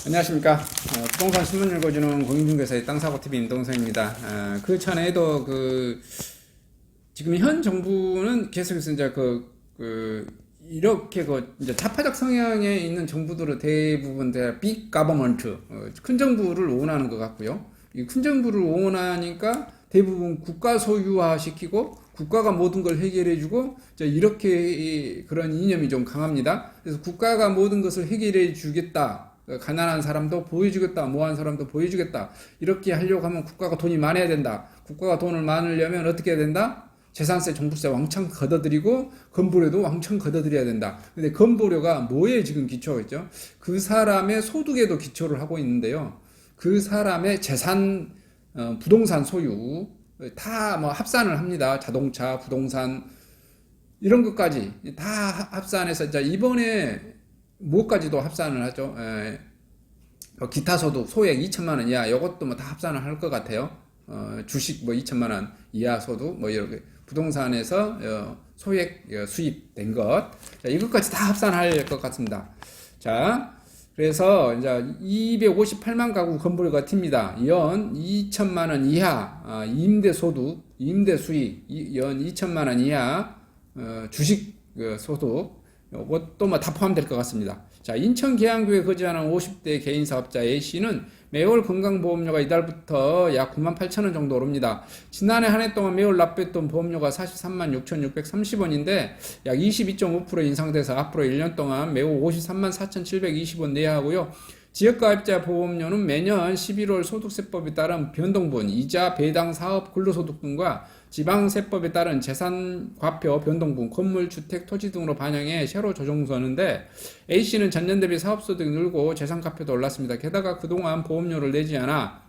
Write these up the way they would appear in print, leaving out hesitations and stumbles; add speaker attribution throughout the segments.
Speaker 1: 안녕하십니까. 부동산 신문 읽어주는 공인중개사의 땅사고TV 임동성입니다. 그 전에도 지금 현 정부는 계속해서 이제 이렇게 이제 좌파적 성향에 있는 정부들은 대부분 빅 가버먼트, 큰 정부를 원하는 것 같고요. 이 큰 정부를 원하니까 대부분 국가 소유화 시키고 국가가 모든 걸 해결해주고 이렇게 그런 이념이 좀 강합니다. 그래서 국가가 모든 것을 해결해 주겠다. 가난한 사람도 보여주겠다. 뭐한 사람도 보여주겠다. 이렇게 하려고 하면 국가가 돈이 많아야 된다. 국가가 돈을 많으려면 어떻게 해야 된다? 재산세, 종부세 왕창 걷어들이고 건보료도 왕창 걷어들여야 된다. 근데 건보료가 뭐에 지금 기초겠죠? 그 사람의 소득에도 기초를 하고 있는데요. 그 사람의 재산, 부동산 소유 다 뭐 합산을 합니다. 자동차, 부동산 이런 것까지 다 합산해서 이제 이번에 뭐까지도 합산을 하죠. 기타 소득 소액 2천만 원 이하 이것도 뭐 다 합산을 할 것 같아요. 주식 뭐 2천만 원 이하 소득 뭐 이렇게 부동산에서 소액 수입된 것, 자, 이것까지 다 합산할 것 같습니다. 자, 그래서 이제 258만 가구 건보료가 튑니다. 연 2천만 원 이하 임대 소득, 임대 수익 연 2천만 원 이하 주식 소득 이것도 뭐 다 포함될 것 같습니다. 자, 인천 계양구에 거주하는 50대 개인 사업자 A씨는 매월 건강보험료가 이달부터 약 98,000원 정도 오릅니다. 지난해 한 해 동안 매월 납부했던 보험료가 43만 6,630원인데 약 22.5% 인상돼서 앞으로 1년 동안 매월 53만 4,720원 내야 하고요. 지역가입자 보험료는 매년 11월 소득세법에 따른 변동분, 이자, 배당, 사업, 근로소득 등과 지방세법에 따른 재산과표 변동분, 건물, 주택, 토지 등으로 반영해 세로 조정서는데 A씨는 전년 대비 사업소득이 늘고 재산과표도 올랐습니다. 게다가 그동안 보험료를 내지 않아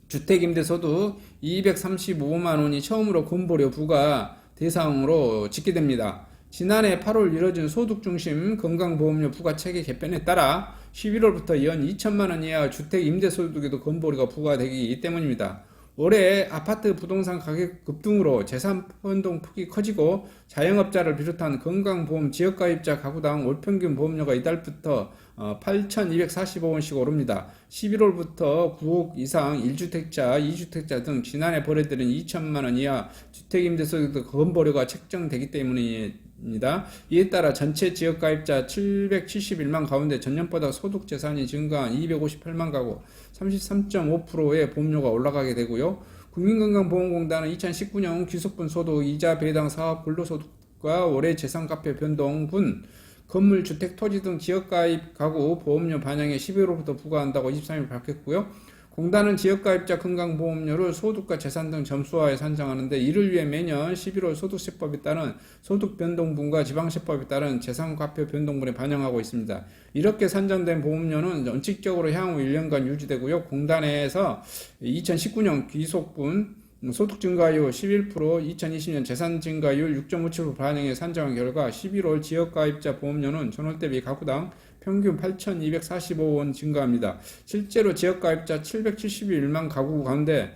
Speaker 1: 주택임대소득 235만 원이 처음으로 건보료 부과 대상으로 집계됩니다. 지난해 8월 이뤄진 소득중심 건강보험료 부과체계 개편에 따라 11월부터 연 2천만 원 이하 주택 임대소득에도 건보료가 부과되기 때문입니다. 올해 아파트 부동산 가격 급등으로 재산 변동 폭이 커지고 자영업자를 비롯한 건강보험 지역가입자 가구당 월평균 보험료가 이달부터 8,245원씩 오릅니다. 11월부터 9억 이상 1주택자, 2주택자 등 지난해 벌어들인 2천만 원 이하 주택임대소득 건보료가 책정되기 때문입니다. 이에 따라 전체 지역가입자 771만 가운데 전년보다 소득재산이 증가한 258만 가구 33.5%의 보험료가 올라가게 되고요. 국민건강보험공단은 2019년 귀속분 소득, 이자, 배당, 사업, 근로소득과 올해 재산과표 변동분, 건물, 주택, 토지 등 지역가입 가구 보험료 반영에 11월부터 부과한다고 23일 밝혔고요. 공단은 지역가입자 건강보험료를 소득과 재산 등 점수화에 산정하는데 이를 위해 매년 11월 소득세법에 따른 소득변동분과 지방세법에 따른 재산과표 변동분에 반영하고 있습니다. 이렇게 산정된 보험료는 원칙적으로 향후 1년간 유지되고요. 공단에서 2019년 귀속분 소득 증가율 11%, 2020년 재산 증가율 6.57% 반영해 산정한 결과 11월 지역가입자 보험료는 전월 대비 가구당 평균 8,245원 증가합니다. 실제로 지역가입자 771만 가구 가운데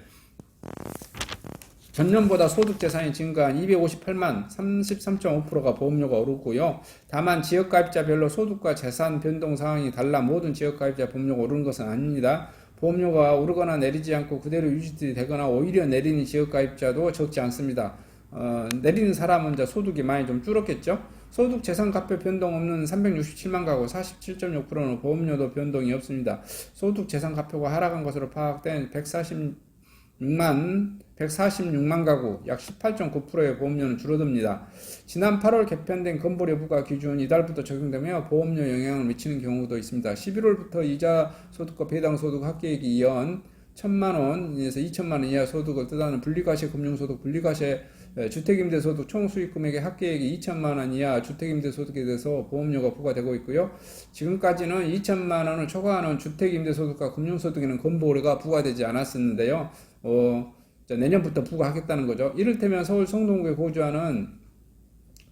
Speaker 1: 전년보다 소득재산이 증가한 258만 33.5%가 보험료가 오르고요. 다만 지역가입자별로 소득과 재산 변동 상황이 달라 모든 지역가입자 보험료가 오르는 것은 아닙니다. 보험료가 오르거나 내리지 않고 그대로 유지되거나 오히려 내리는 지역가입자도 적지 않습니다. 내리는 사람은 이제 소득이 많이 좀 줄었겠죠. 소득 재산과표 변동 없는 367만 가구 47.6%는 보험료도 변동이 없습니다. 소득 재산과표가 하락한 것으로 파악된 146만 가구 약 18.9%의 보험료는 줄어듭니다. 지난 8월 개편된 건보료 부과 기준 이달부터 적용되며 보험료 영향을 미치는 경우도 있습니다. 11월부터 이자 소득과 배당 소득 합계액이 연 1,000만 원에서 2천만 원 이하 소득을 뜻하는 분리과세 금융소득, 분리과세 주택임대소득 총 수익 금액의 합계액이 2천만 원 이하 주택임대소득에 대해서 보험료가 부과되고 있고요. 지금까지는 2천만 원을 초과하는 주택임대소득과 금융소득에는 건보료가 부과되지 않았었는데요. 내년부터 부과하겠다는 거죠. 이를테면 서울 성동구에 거주하는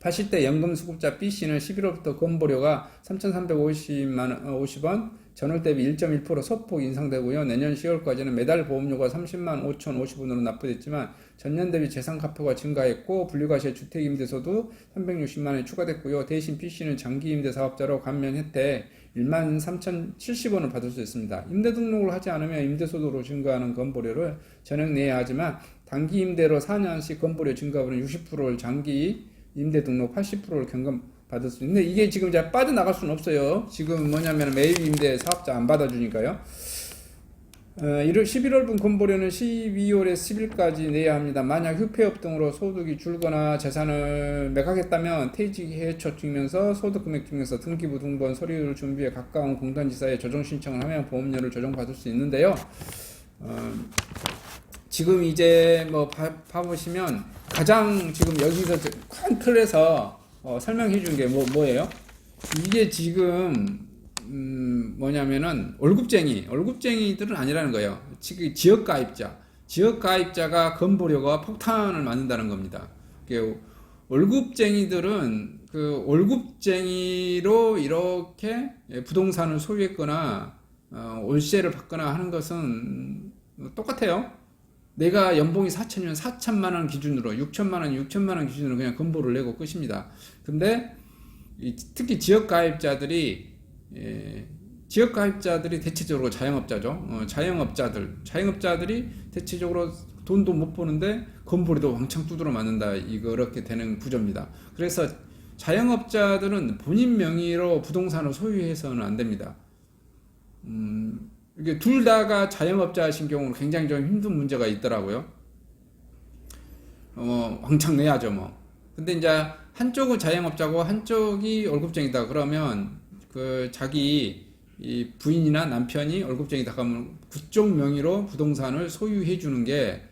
Speaker 1: 80대 연금수급자 B씨는 11월부터 건보료가 3,350원, 전월 대비 1.1% 소폭 인상되고요. 내년 10월까지는 매달 보험료가 30만 5,050원으로 납부됐지만 전년 대비 재산가표가 증가했고 분류과세 주택임대소도 360만 원이 추가됐고요. 대신 B씨는 장기임대 사업자로 감면 혜택 1만 3,070원을 받을 수 있습니다. 임대 등록을 하지 않으면 임대소득으로 증가하는 건보료를 전액 내야 하지만 단기임대로 4년씩 건보료 증가분은 60%를 장기 임대 등록 80%를 경감 받을 수 있는데 이게 지금 이제 빠져나갈 수는 없어요. 지금 뭐냐면 매입 임대 사업자 안 받아주니까요. 11월분 건보료는 12월에서 10일까지 내야 합니다. 만약 휴폐업 등으로 소득이 줄거나 재산을 매각했다면 퇴직해처 증명서, 소득금액 증명서, 등기부 등본 서류를 준비해 가까운 공단지사에 조정 신청을 하면 보험료를 조정받을 수 있는데요. 지금 이제 뭐 봐보시면 가장 지금 여기서 큰 틀에서 설명해 준 게 뭐예요? 이게 지금 뭐냐면은 월급쟁이들은 아니라는 거예요. 지금 지역가입자가 건보료가 폭탄을 맞는다는 겁니다. 월급쟁이들은 그 월급쟁이로 이렇게 부동산을 소유했거나 월세를 받거나 하는 것은 똑같아요. 내가 연봉이 4천이면 4천만 원 기준으로 6천만 원 기준으로 그냥 건보를 내고 끝입니다. 근데 특히 지역가입자들이 대체적으로 자영업자죠. 자영업자들이 대체적으로 돈도 못 버는데 건보료도 왕창 두드러 맞는다. 이렇게 되는 구조입니다. 그래서 자영업자들은 본인 명의로 부동산을 소유해서는 안 됩니다. 이게 둘 다가 자영업자이신 경우는 굉장히 좀 힘든 문제가 있더라고요. 왕창 내야죠, 뭐. 근데 이제 한쪽은 자영업자고 한쪽이 월급쟁이다. 그러면 그 자기 이 부인이나 남편이 월급쟁이다 하면 그쪽 명의로 부동산을 소유해 주는 게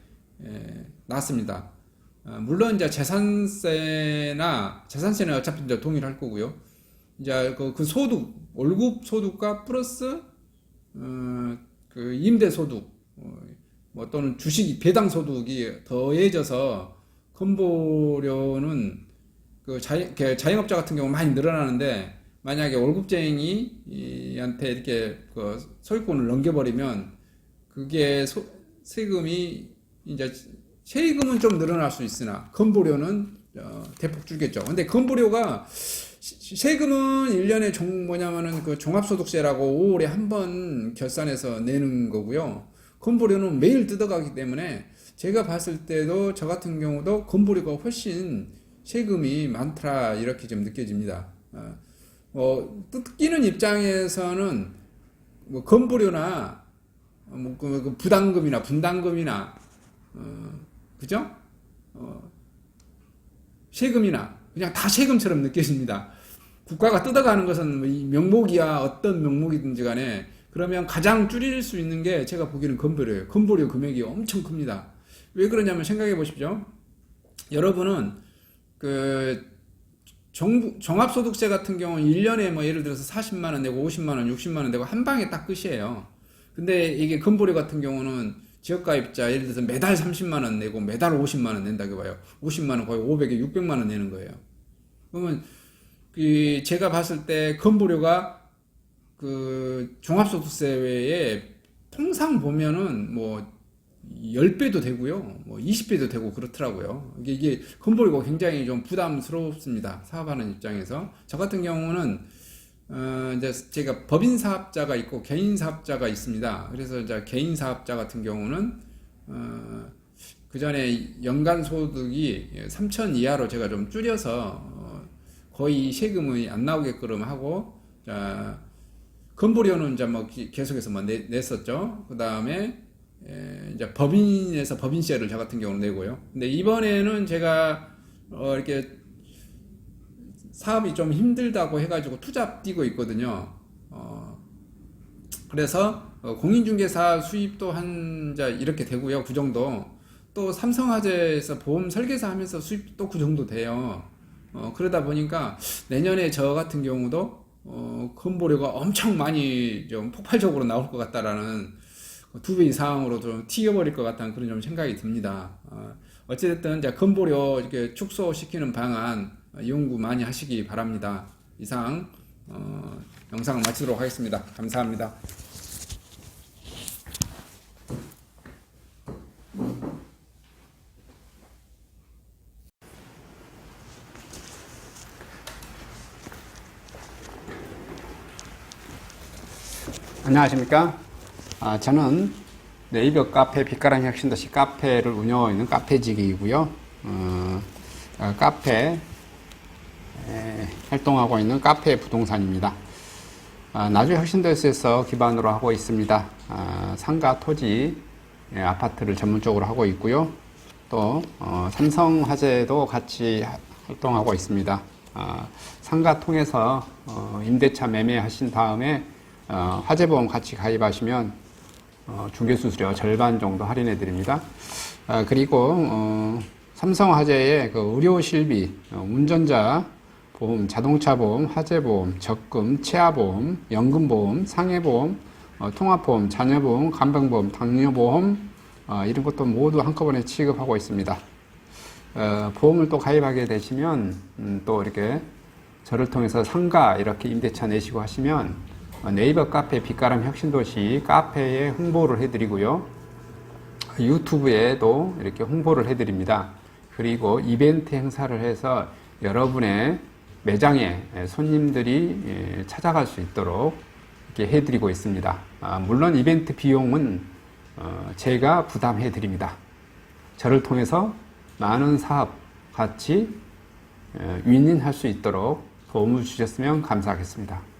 Speaker 1: 낫습니다. 물론 이제 재산세는 어차피 이제 동일할 거고요. 이제 그 소득, 월급 소득과 플러스 그 임대 소득 뭐 또는 주식 배당 소득이 더해져서 건보료는 그 자영업자 같은 경우 많이 늘어나는데 만약에 월급쟁이한테 이렇게 그 소유권을 넘겨버리면 그게 세금이 이제 세금은 좀 늘어날 수 있으나 건보료는 대폭 줄겠죠. 근데 건보료가 세금은 1년에 그 종합소득세라고 5월에 한 번 결산해서 내는 거고요. 건보료는 매일 뜯어가기 때문에 제가 봤을 때도 저 같은 경우도 건보료가 훨씬 세금이 많더라 이렇게 좀 느껴집니다. 뜯기는 입장에서는 뭐 건보료나 그 부담금이나 분담금이나 그죠? 세금이나 그냥 다 세금처럼 느껴집니다. 국가가 뜯어가는 것은 뭐 명목이야 어떤 명목이든지 간에 그러면 가장 줄일 수 있는 게 제가 보기에는 건보료예요. 건보료 금액이 엄청 큽니다. 왜 그러냐면 생각해 보십시오. 여러분은 그 종합소득세 같은 경우는 1년에 뭐 예를 들어서 40만 원 내고 50만 원, 60만 원 내고 한 방에 딱 끝이에요. 근데 이게 건보료 같은 경우는 지역가입자 예를 들어서 매달 30만 원 내고 매달 50만 원 낸다고 봐요. 50만 원 거의 500에 600만 원 내는 거예요. 그러면 제가 봤을 때 건보료가 그 종합소득세 외에 통상 보면은 뭐 10배도 되고요. 뭐 20배도 되고 그렇더라고요. 이게 건보료가 굉장히 좀 부담스럽습니다. 사업하는 입장에서. 저 같은 경우는 이제 제가 법인 사업자가 있고 개인 사업자가 있습니다. 그래서 이제 개인 사업자 같은 경우는 그 전에 연간 소득이 3천 이하로 제가 좀 줄여서 거의 세금이 안 나오게끔 하고 건보료는 이제 뭐 계속해서 뭐 냈었죠. 그 다음에 이제 법인에서 법인세를 저 같은 경우는 내고요. 근데 이번에는 제가 이렇게 사업이 좀 힘들다고 해가지고 투잡 뛰고 있거든요. 그래서 공인중개사 수입도 이렇게 되고요. 그 정도. 또 삼성화재에서 보험 설계사 하면서 수입도 그 정도 돼요. 그러다 보니까 내년에 저 같은 경우도 건보료가 엄청 많이 좀 폭발적으로 나올 것 같다라는 2배 이상으로 좀 튀어버릴 것 같다는 그런 좀 생각이 듭니다. 어찌됐든 이제 건보료 이렇게 축소시키는 방안 연구 많이 하시기 바랍니다. 이상 영상을 마치도록 하겠습니다. 감사합니다. 안녕하십니까? 저는 네이버 카페 빛가람 혁신도시 카페를 운영하고 있는 카페직이고요. 카페 활동하고 있는 카페 부동산입니다. 나주 혁신도시에서 기반으로 하고 있습니다. 상가 토지 아파트를 전문적으로 하고 있고요. 또 삼성화재도 같이 활동하고 있습니다. 상가 통해서 임대차 매매하신 다음에 화재보험 같이 가입하시면 중개수수료 절반 정도 할인해 드립니다. 그리고 삼성화재의 그 의료실비, 운전자 보험, 자동차 보험, 화재보험, 적금, 치아보험, 연금보험, 상해보험, 통합보험, 자녀보험, 간병보험, 당뇨보험 이런 것도 모두 한꺼번에 취급하고 있습니다. 보험을 또 가입하게 되시면 또 이렇게 저를 통해서 상가 이렇게 임대차 내시고 하시면 네이버 카페 빛가람 혁신도시 카페에 홍보를 해드리고요. 유튜브에도 이렇게 홍보를 해드립니다. 그리고 이벤트 행사를 해서 여러분의 매장에 손님들이 찾아갈 수 있도록 이렇게 해드리고 있습니다. 물론 이벤트 비용은 제가 부담해 드립니다. 저를 통해서 많은 사업 같이 윈윈할 수 있도록 도움을 주셨으면 감사하겠습니다.